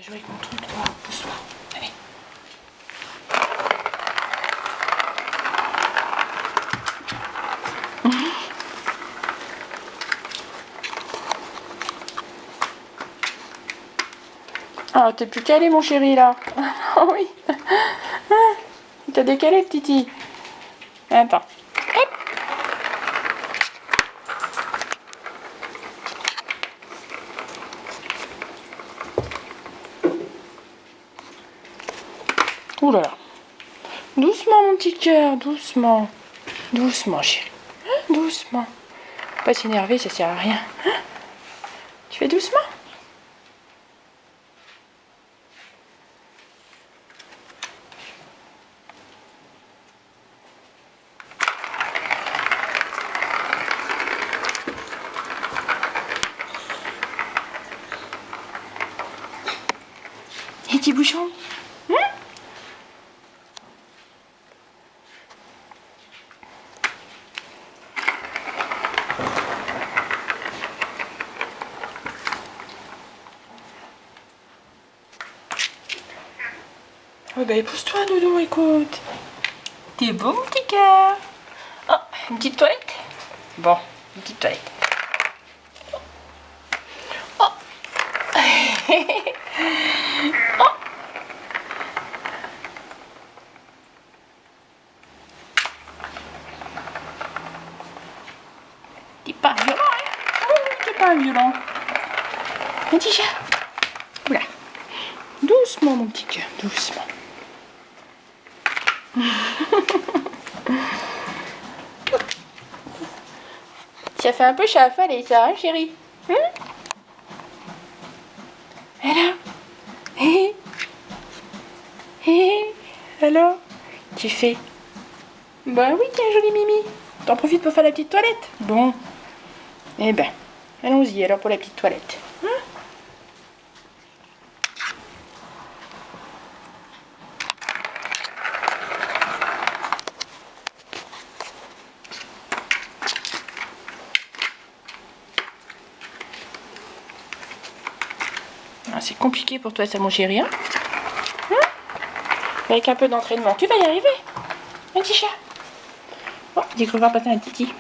va jouer avec mon truc, toi. Pousse-toi. Allez. Ah, t'es plus calé, mon chéri, là. Ah oui. Il t'a décalé, Titi. Attends. Hop. Ouh là là. Doucement, mon petit cœur, doucement. Doucement, chérie. Doucement. Pas s'énerver, ça sert à rien. Tu fais doucement? Et petit bouchon? Oh bah pousse-toi, Doudou, écoute. T'es beau, mon petit cœur. Oh, une petite toilette? Bon, une petite toilette. Oh. Oh. T'es pas violent, hein? Oh, t'es pas violent. Un petit chat. Oula. Doucement, mon petit cœur, doucement. Ça fait un peu chafalé, ça, hein, chérie? Alors? Hé? Hé? Alors? Tu fais? Bah oui, tiens, joli Mimi. T'en profites pour faire la petite toilette? Bon. Eh ben, allons-y alors pour la petite toilette. Ah, c'est compliqué pour toi ça, mon chéri, hein? Avec un peu d'entraînement, tu vas y arriver. Un petit chat. Oh, j'ai cru voir passer un titi.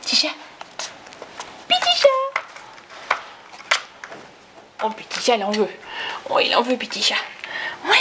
Petit chat. Petit chat. Oh, petit chat, il en veut. Oh, il en veut, petit chat. Ouais.